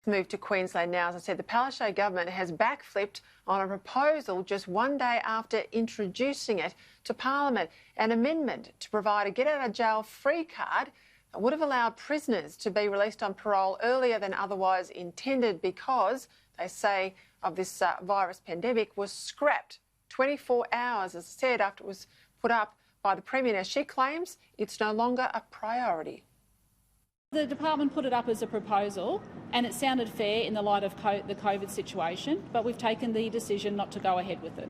Move to Queensland now. As I said, the Palaszczuk government has backflipped on a proposal just one day after introducing it to Parliament, an amendment to provide a get-out-of-jail-free card that would have allowed prisoners to be released on parole earlier than otherwise intended because, they say, of this virus pandemic was scrapped 24 hours, as I said, after it was put up by the Premier. Now, she claims it's no longer a priority. The department put it up as a proposal and it sounded fair in the light of the COVID situation, but we've taken the decision not to go ahead with it.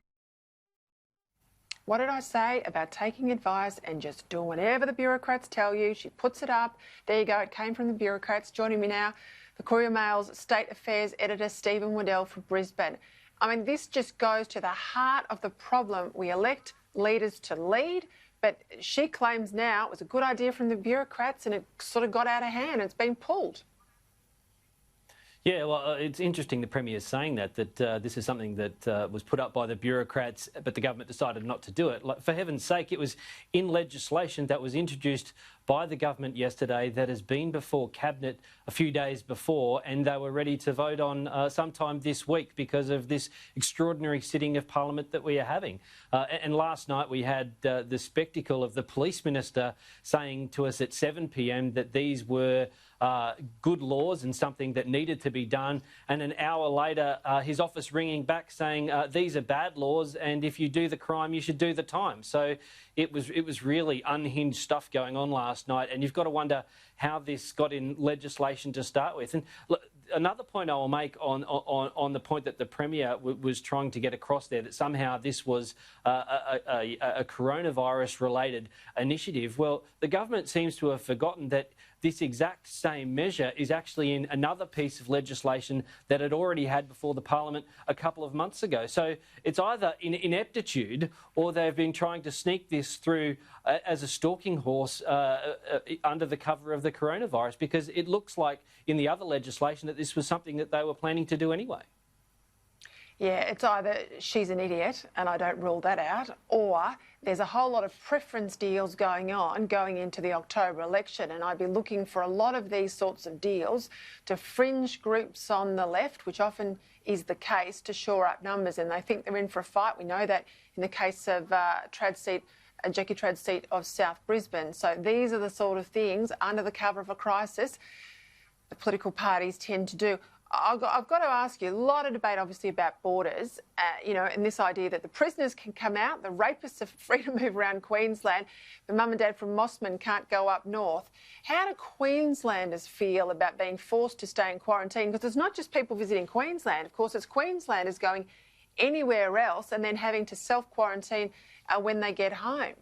What did I say about taking advice and just doing whatever the bureaucrats tell you? She puts it up. There you go. It came from the bureaucrats. Joining me now, the Courier Mail's State Affairs editor, Stephen Wardill from Brisbane. I mean, this just goes to the heart of the problem. We elect leaders to lead, but she claims now it was a good idea from the bureaucrats and it sort of got out of hand. It's been pulled. Yeah, well, it's interesting the Premier's saying that this is something that was put up by the bureaucrats, but the government decided not to do it. Like, for heaven's sake, it was in legislation that was introduced by the government yesterday that has been before Cabinet a few days before, and they were ready to vote on sometime this week because of this extraordinary sitting of Parliament that we are having. And last night we had the spectacle of the Police Minister saying to us at 7 p.m. that these were good laws and something that needed to be done, and an hour later his office ringing back saying these are bad laws and if you do the crime you should do the time. So it was really unhinged stuff going on last night, and you've got to wonder how this got in legislation to start with. And look, another point I will make on the point that the Premier was trying to get across there, that somehow this was a coronavirus-related initiative. Well, the government seems to have forgotten that this exact same measure is actually in another piece of legislation that it already had before the Parliament a couple of months ago. So it's either ineptitude or they've been trying to sneak this through as a stalking horse under the cover of the coronavirus, because it looks like in the other legislation that this was something that they were planning to do anyway. Yeah, it's either she's an idiot, and I don't rule that out, or there's a whole lot of preference deals going into the October election, and I'd be looking for a lot of these sorts of deals to fringe groups on the left, which often is the case, to shore up numbers, and they think they're in for a fight. We know that in the case of Jackie Trad's seat of South Brisbane. So these are the sort of things, under the cover of a crisis, the political parties tend to do. I've got to ask you, a lot of debate obviously about borders, you know, and this idea that the prisoners can come out, the rapists are free to move around Queensland, but mum and dad from Mossman can't go up north. How do Queenslanders feel about being forced to stay in quarantine? Because it's not just people visiting Queensland, of course, it's Queenslanders going anywhere else and then having to self-quarantine when they get home.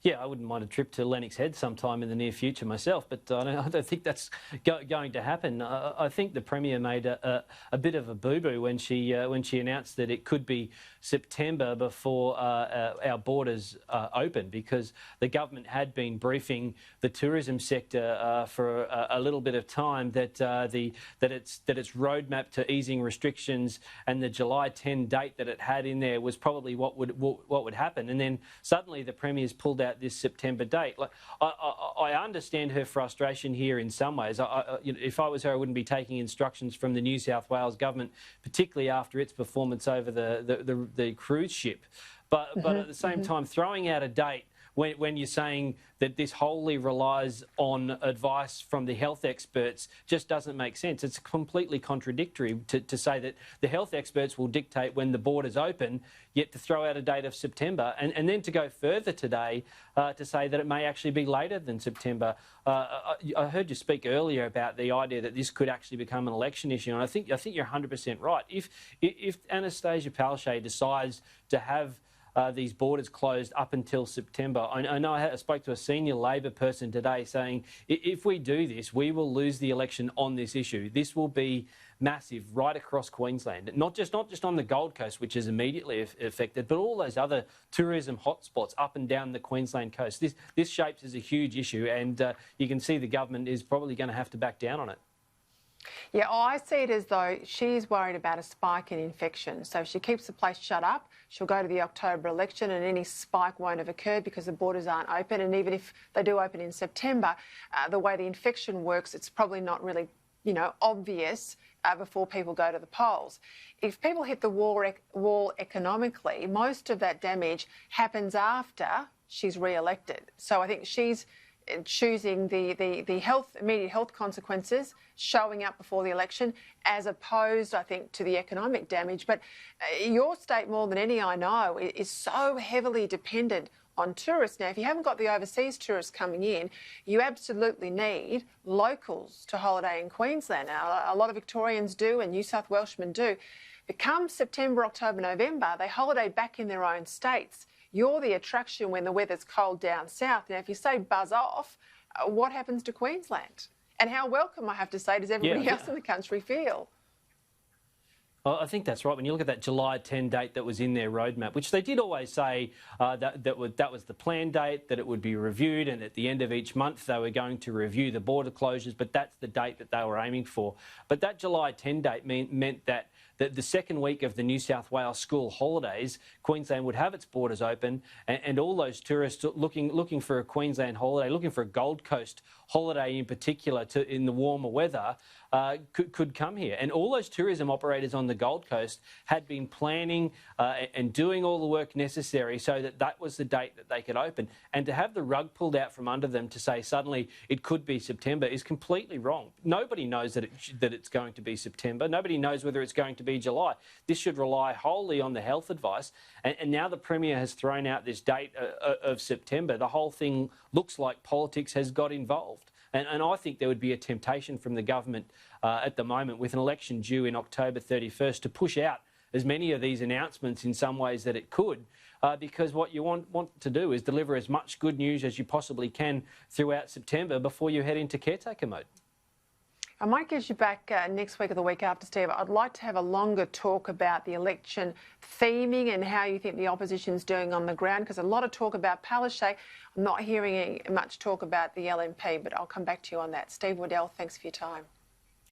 Yeah, I wouldn't mind a trip to Lennox Head sometime in the near future myself, but I don't think that's going to happen. I think the Premier made a bit of a boo-boo when she announced that it could be September before our borders open, because the government had been briefing the tourism sector for a little bit of time that its roadmap to easing restrictions and the July 10 date that it had in there was probably what would happen, and then suddenly the Premier's pulled out this September date. Like, I understand her frustration here in some ways. You know, if I was her, I wouldn't be taking instructions from the New South Wales government, particularly after its performance over the cruise ship. But at the same time, throwing out a date when you're saying that this wholly relies on advice from the health experts just doesn't make sense. It's completely contradictory to say that the health experts will dictate when the borders open, yet to throw out a date of September, and then to go further today to say that it may actually be later than September. I heard you speak earlier about the idea that this could actually become an election issue, and I think you're 100% right. If Anastasia Palaszczuk decides to have these borders closed up until September. I know I spoke to a senior Labor person today saying if we do this, we will lose the election on this issue. This will be massive right across Queensland, not just on the Gold Coast, which is immediately affected, but all those other tourism hotspots up and down the Queensland coast. This shapes as a huge issue, and you can see the government is probably going to have to back down on it. Yeah, I see it as though she's worried about a spike in infection. So if she keeps the place shut up, she'll go to the October election and any spike won't have occurred because the borders aren't open. And even if they do open in September, the way the infection works, it's probably not really obvious before people go to the polls. If people hit the wall economically, most of that damage happens after she's re-elected. So I think she's choosing the immediate health consequences, showing up before the election, as opposed, I think, to the economic damage. But your state, more than any I know, is so heavily dependent on tourists. Now, if you haven't got the overseas tourists coming in, you absolutely need locals to holiday in Queensland. Now, a lot of Victorians do and New South Welshmen do. But come September, October, November, they holiday back in their own states. You're the attraction when the weather's cold down south. Now, if you say buzz off, what happens to Queensland? And how welcome, I have to say, does everybody else in the country feel? Well, I think that's right. When you look at that July 10 date that was in their roadmap, which they did always say that was the planned date, that it would be reviewed, and at the end of each month they were going to review the border closures, but that's the date that they were aiming for. But that July 10 date meant that the second week of the New South Wales school holidays, Queensland would have its borders open, and all those tourists looking for a Queensland holiday, looking for a Gold Coast holiday in particular in the warmer weather, could come here. And all those tourism operators on the Gold Coast had been planning and doing all the work necessary so that was the date that they could open. And to have the rug pulled out from under them to say suddenly it could be September is completely wrong. Nobody knows that it's going to be September. Nobody knows whether it's going to be July. This should rely wholly on the health advice. And now the Premier has thrown out this date of September. The whole thing looks like politics has got involved. And I think there would be a temptation from the government at the moment, with an election due in October 31st, to push out as many of these announcements in some ways that it could, because what you want to do is deliver as much good news as you possibly can throughout September before you head into caretaker mode. I might get you back next week or the week after, Steve. I'd like to have a longer talk about the election theming and how you think the opposition's doing on the ground, because a lot of talk about Palaszczuk. I'm not hearing much talk about the LNP, but I'll come back to you on that. Steve Wardill, thanks for your time.